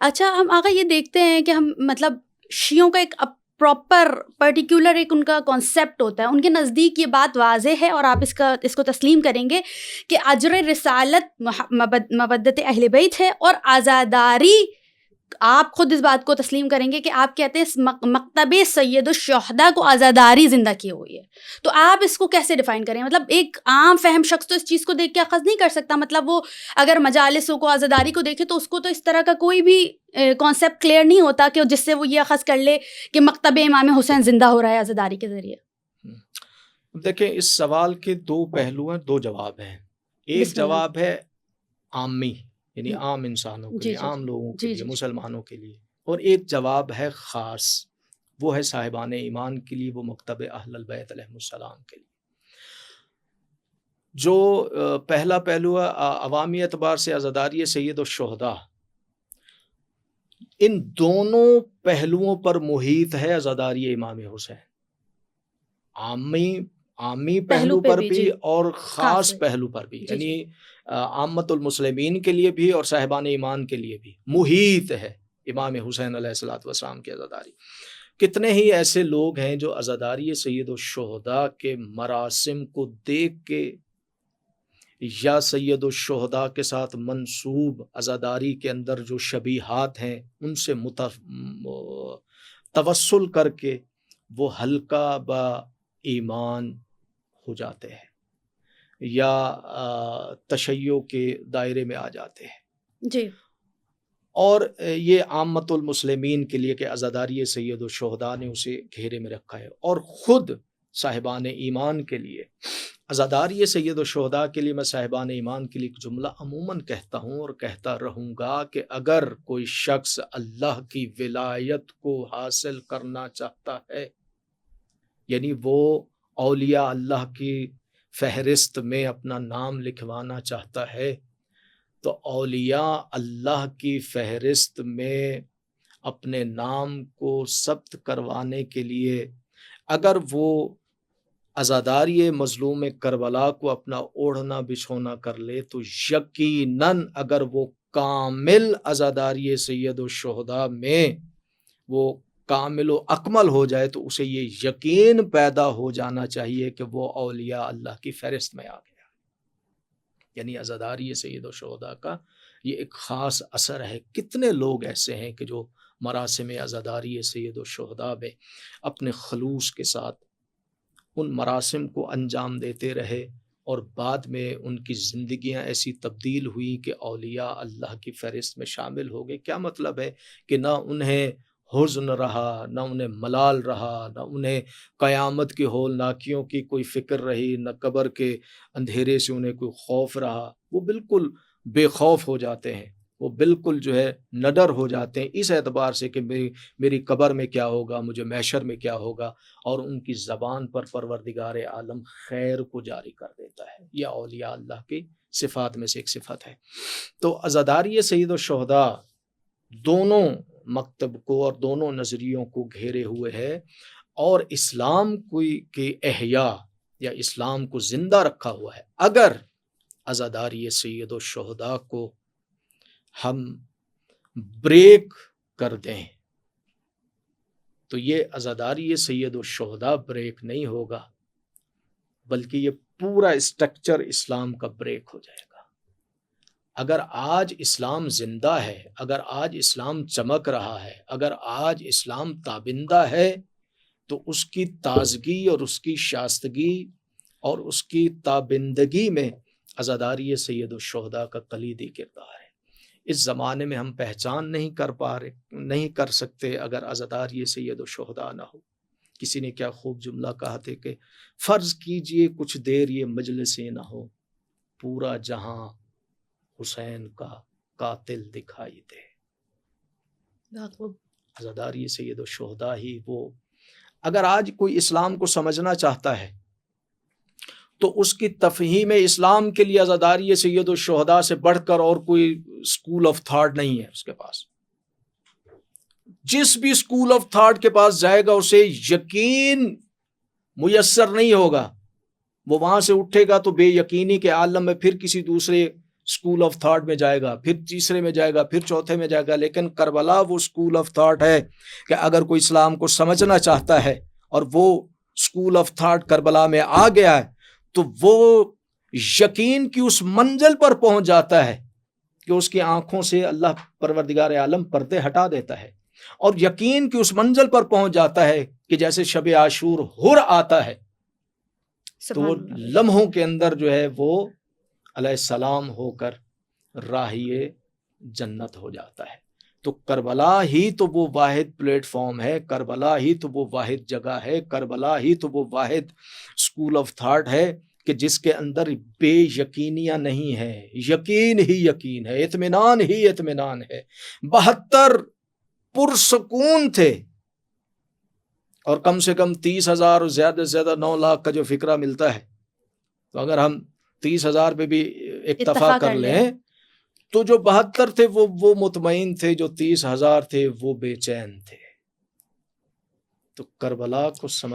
اچھا ہم آگے یہ دیکھتے ہیں کہ ہم مطلب شیعوں کا ایک پراپر پرٹیکولر ایک ان کا کانسیپٹ ہوتا ہے، ان کے نزدیک یہ بات واضح ہے اور آپ اس کو تسلیم کریں گے کہ اجر رسالت مودت اہل بیت ہے اور عزاداری، آپ خود اس بات کو تسلیم کریں گے کہ آپ کہتے ہیں مکتب سید الشہداء کو عزاداری زندہ کی ہوئی ہے، تو آپ اس کو کیسے ڈیفائن کریں؟ مطلب ایک عام فہم شخص تو اس چیز کو دیکھ کے اخذ نہیں کر سکتا، مطلب وہ اگر مجالسوں کو عزاداری کو دیکھے تو اس کو تو اس طرح کا کوئی بھی کانسیپٹ کلیئر نہیں ہوتا کہ جس سے وہ یہ اخذ کر لے کہ مکتب امام حسین زندہ ہو رہا ہے عزاداری کے ذریعے۔ دیکھیں اس سوال کے دو پہلو ہیں، دو جواب ہیں۔ ایک بسم اللہ۔ جواب ہے عامی، یعنی عام انسانوں کے جی لیے، جی عام لوگوں کے جی لیے، جی مسلمانوں کے لیے، اور ایک جواب ہے خاص، وہ ہے صاحبان ایمان کے لیے، وہ مکتب اہل البیت علیہ السلام کے لیے۔ جو پہلا پہلو ہے عوامی اعتبار سے عزاداری سید الشہداء، ان دونوں پہلوؤں پر محیط ہے عزاداری امام حسین، عامی پہلو پہ پر بھی بھی جی، اور خاص ہے پہلو پر بھی، جی جی یعنی عامت المسلمین کے لیے بھی اور صاحبان ایمان کے لیے بھی محیط ہے امام حسین علیہ الصلوۃ والسلام کی عزاداری۔ کتنے ہی ایسے لوگ ہیں جو عزاداری سید الشہداء کے مراسم کو دیکھ کے یا سید الشہداء کے ساتھ منسوب عزاداری کے اندر جو شبیہات ہیں ان سے توسل کر کے وہ ہلکا با ایمان ہو جاتے ہیں یا تشیع کے دائرے میں آ جاتے ہیں۔ جی اور یہ عامت المسلمین کے لیے کہ عزاداری سید الشہداء نے اسے گھیرے میں رکھا ہے، اور خود صاحبان ایمان کے لیے عزاداری سید الشہداء کے لیے، میں صاحبان ایمان کے لیے ایک جملہ عموماً کہتا ہوں اور کہتا رہوں گا کہ اگر کوئی شخص اللہ کی ولایت کو حاصل کرنا چاہتا ہے، یعنی وہ اولیاء اللہ کی فہرست میں اپنا نام لکھوانا چاہتا ہے، تو اولیاء اللہ کی فہرست میں اپنے نام کو ثبت کروانے کے لیے اگر وہ عزاداری مظلوم کربلا کو اپنا اوڑھنا بچھونا کر لے، تو یقیناً اگر وہ کامل عزاداری سید الشہداء میں وہ کامل و اکمل ہو جائے تو اسے یہ یقین پیدا ہو جانا چاہیے کہ وہ اولیاء اللہ کی فہرست میں آ گیا۔ یعنی عزاداری سید الشہداء کا یہ ایک خاص اثر ہے۔ کتنے لوگ ایسے ہیں کہ جو مراسم عزاداری سید الشہداء میں اپنے خلوص کے ساتھ ان مراسم کو انجام دیتے رہے، اور بعد میں ان کی زندگیاں ایسی تبدیل ہوئی کہ اولیاء اللہ کی فہرست میں شامل ہو گئے۔ کیا مطلب ہے کہ نہ انہیں حزن رہا، نہ انہیں ملال رہا، نہ انہیں قیامت کی ہولناکیوں کی کوئی فکر رہی، نہ قبر کے اندھیرے سے انہیں کوئی خوف رہا۔ وہ بالکل بے خوف ہو جاتے ہیں، وہ بالکل جو ہے نڈر ہو جاتے ہیں اس اعتبار سے کہ میری قبر میں کیا ہوگا، مجھے محشر میں کیا ہوگا، اور ان کی زبان پر پروردگار عالم خیر کو جاری کر دیتا ہے۔ یہ اولیاء اللہ کی صفات میں سے ایک صفت ہے۔ تو عزاداری سید الشہداء دونوں مکتب کو اور دونوں نظریوں کو گھیرے ہوئے ہے، اور اسلام کی احیاء یا اسلام کو زندہ رکھا ہوا ہے۔ اگر عزاداری سید الشہداء کو ہم بریک کر دیں تو یہ عزاداری سید الشہداء بریک نہیں ہوگا، بلکہ یہ پورا اسٹرکچر اسلام کا بریک ہو جائے گا۔ اگر آج اسلام زندہ ہے، اگر آج اسلام چمک رہا ہے، اگر آج اسلام تابندہ ہے، تو اس کی تازگی اور اس کی شائستگی اور اس کی تابندگی میں عزاداری سید الشہداء کا کلیدی کردار ہے۔ اس زمانے میں ہم پہچان نہیں کر سکتے اگر عزاداری سید الشہداء نہ ہو۔ کسی نے کیا خوب جملہ کہا تھا کہ فرض کیجئے کچھ دیر یہ مجلسیں نہ ہو، پورا جہاں حسین کا قاتل دکھائی دے۔ عزاداری سید الشہداء ہی وہ، اگر آج کوئی اسلام کو سمجھنا چاہتا ہے تو اس کی تفہیم اسلام کے لیے عزاداری سید الشہداء سے بڑھ کر اور کوئی اسکول آف تھاٹ نہیں ہے اس کے پاس۔ جس بھی اسکول آف تھاٹ کے پاس جائے گا اسے یقین میسر نہیں ہوگا، وہ وہاں سے اٹھے گا تو بے یقینی کے عالم میں پھر کسی دوسرے اسکول آف تھاٹ میں جائے گا، پھر تیسرے میں جائے گا، پھر چوتھے میں جائے گا، لیکن کربلا وہ اسکول آف تھاٹ ہے کہ اگر کوئی اسلام کو سمجھنا چاہتا ہے اور وہ اسکول آف تھاٹ کربلا میں آ گیا ہے تو وہ یقین کی اس منزل پر پہنچ جاتا ہے کہ اس کی آنکھوں سے اللہ پروردگار عالم پردے ہٹا دیتا ہے، اور یقین کی اس منزل پر پہنچ جاتا ہے کہ جیسے شب عاشور ہر آتا ہے تو وہ لمحوں کے اندر جو ہے وہ علیہ السلام ہو کر راہی جنت ہو جاتا ہے۔ تو کربلا ہی تو وہ واحد پلیٹ فارم ہے، کربلا ہی تو وہ واحد جگہ ہے، کربلا ہی تو وہ واحد اسکول آف تھاٹ ہے کہ جس کے اندر بے یقینیاں نہیں ہے، یقین ہی یقین ہے، اطمینان ہی اطمینان ہے۔ 72 پرسکون تھے، اور کم سے کم 30,000 اور زیادہ سے زیادہ 9 لاکھ کا جو فکرہ ملتا ہے، تو اگر ہم 30,000 پہ بھی اکتفا کر لیں تو جو 72 تھے وہ مطمئن تھے، جو 30,000 تھے وہ بے چین تھے۔ تو کربلا کو سمجھ